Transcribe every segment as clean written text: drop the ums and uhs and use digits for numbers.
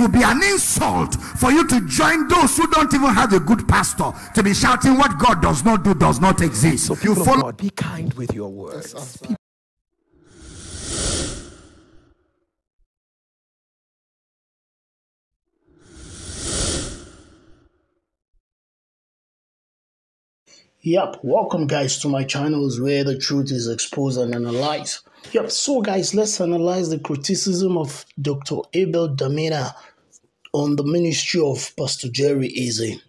will be an insult for you to join those who don't even have a good pastor to be shouting what God does not do does not exist. So people of God, be kind with your words. Yep, welcome guys to my channels where the truth is exposed and analyzed. Yep, so guys, let's analyze the criticism of Dr. Abel Damina on the ministry of Pastor Jerry Eze.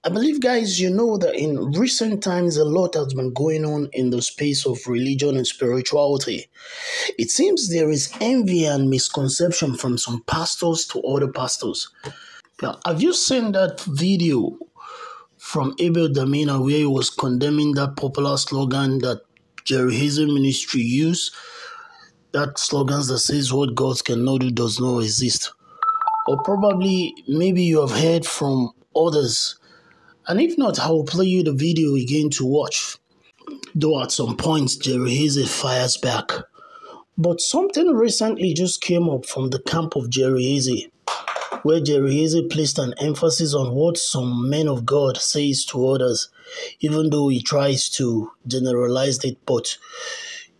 I believe guys, you know that in recent times a lot has been going on in the space of religion and spirituality. It seems there is envy and misconception from some pastors to other pastors. Now, have you seen that video from Abel Damina where he was condemning that popular slogan that Jerry Eze ministry used? That slogan that says what God cannot do does not exist. Or probably maybe you have heard from others. And if not, I will play you the video again to watch. Though at some points Jerry Eze fires back. But something recently just came up from the camp of Jerry Eze, where Jerry Eze placed an emphasis on what some men of God says to others, even though he tries to generalize it, but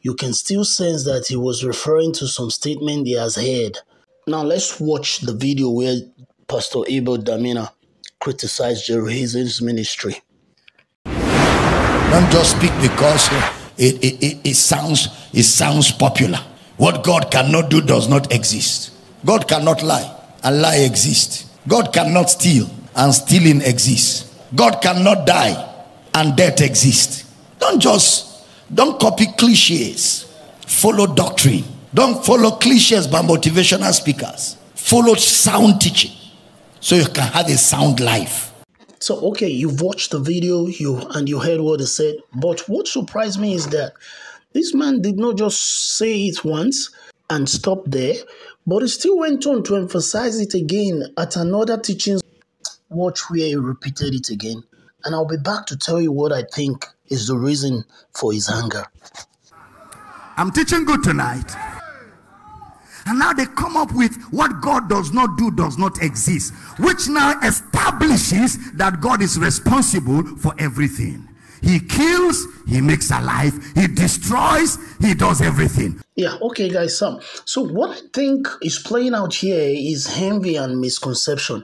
you can still sense that he was referring to some statement he has heard. Now let's watch the video where Pastor Abel Damina criticized Jerry Eze's ministry. Don't just speak because it sounds popular. What God cannot do does not exist. God cannot lie, and lie exists. God cannot steal, and stealing exists. God cannot die, and death exists. Don't copy cliches. Follow doctrine. Don't follow cliches by motivational speakers. Follow sound teaching so you can have a sound life. So, okay, you've watched the video and you heard what he said. But what surprised me is that this man did not just say it once and stop there, but he still went on to emphasize it again at another teaching. Watch where he repeated it again. And I'll be back to tell you what I think is the reason for his anger. I'm teaching good tonight. And now they come up with what God does not do does not exist, which now establishes that God is responsible for everything. He kills, he makes alive, he destroys, he does everything. Yeah, okay guys, so what I think is playing out here is envy and misconception.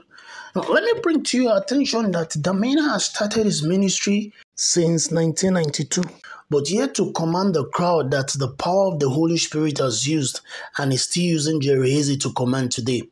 Now, let me bring to your attention that Damina has started his ministry since 1992, but yet to command the crowd that the power of the Holy Spirit has used and is still using Jerry Eze to command today,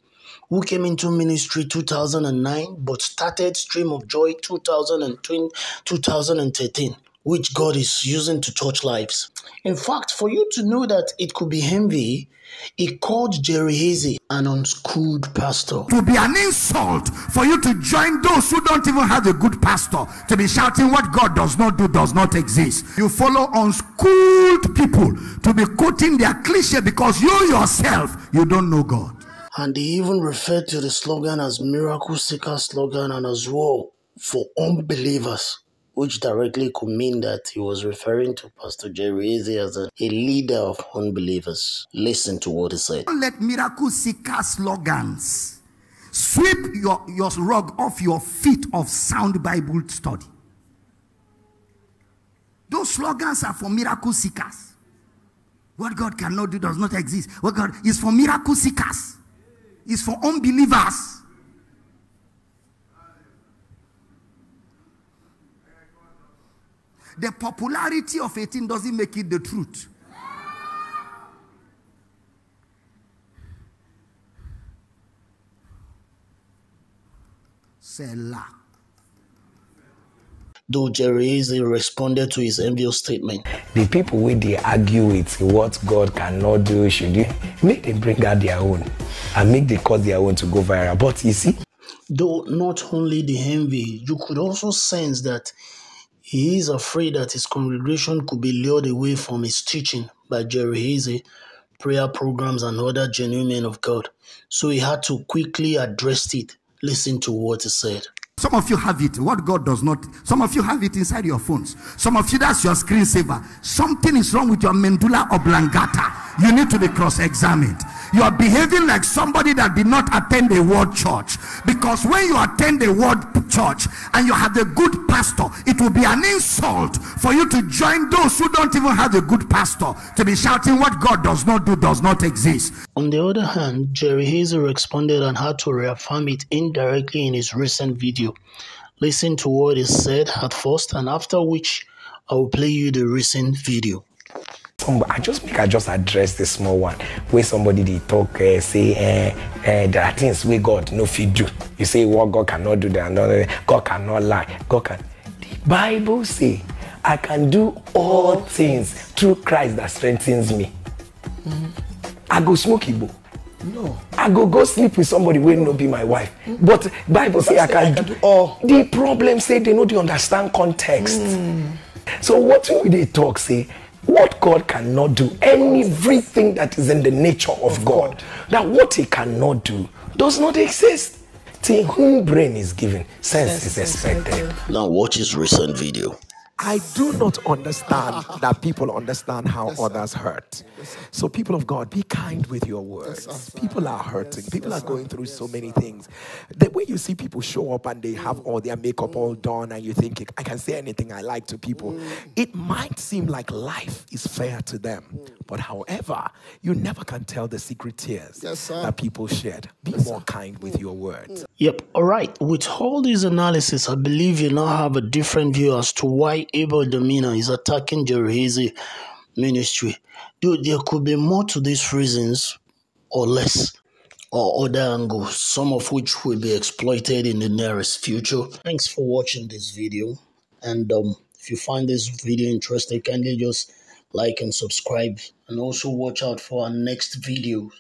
who came into ministry 2009 but started Stream of Joy 2013, which God is using to touch lives. In fact, for you to know that it could be envy, he called Jerry Eze an unschooled pastor. It will be an insult for you to join those who don't even have a good pastor to be shouting what God does not do does not exist. You follow unschooled people to be quoting their cliche because you yourself, you don't know God. And they even referred to the slogan as miracle seeker slogan and as well for unbelievers, which directly could mean that he was referring to Pastor Jerry Eze as a leader of unbelievers. Listen to what he said. Don't let miracle seeker slogans sweep your rug off your feet of sound Bible study. Those slogans are for miracle seekers. What God cannot do does not exist. What God is for miracle seekers. It's for unbelievers. The popularity of a thing doesn't make it the truth. Selah. Though Jerry Eze responded to his envious statement. The people where they argue with what God cannot do, should do, make they bring out their own and make they cause their own to go viral. But you see, though not only the envy, you could also sense that he is afraid that his congregation could be lured away from his teaching by Jerry Eze, prayer programs, and other genuine men of God. So he had to quickly address it. Listen to what he said. Some of you have it, what God does not. Some of you have it inside your phones. Some of you, that's your screensaver. Something is wrong with your medulla oblongata. You need to be cross-examined. You are behaving like somebody that did not attend a word church. Because when you attend a word church and you have a good pastor, it will be an insult for you to join those who don't even have a good pastor to be shouting what God does not do does not exist. On the other hand, Jerry Hazel responded and had to reaffirm it indirectly in his recent video. Listen to what he said at first, and after which I will play you the recent video. I just address the small one where somebody they talk say there are things where God no fit do. You say what God cannot do, God cannot lie. God can. The Bible say I can do all things through Christ that strengthens me. I go smoke Igbo. No. I go sleep with somebody who will not be my wife. But Bible say I can do all. The problem say they know they understand context. So what do they talk say? What God cannot do, everything that is in the nature of God, that what he cannot do does not exist. To whom brain is given, sense is expected. Now watch his recent video. I do not understand that people understand how others hurt. So people of God, be kind with your words. People are hurting. People are going through so many things. The way you see people show up and they have all their makeup all done and you think, I can say anything I like to people. It might seem like life is fair to them. But however, you never can tell the secret tears that people shed. Be more kind with your words. Yep, all right. With all this analysis, I believe you now have a different view as to why Abel Damina is attacking Jerry Hazel ministry. Dude, there could be more to these reasons or less, or other angles, some of which will be exploited in the nearest future. Thanks for watching this video. And if you find this video interesting, kindly just like and subscribe, and also watch out for our next video.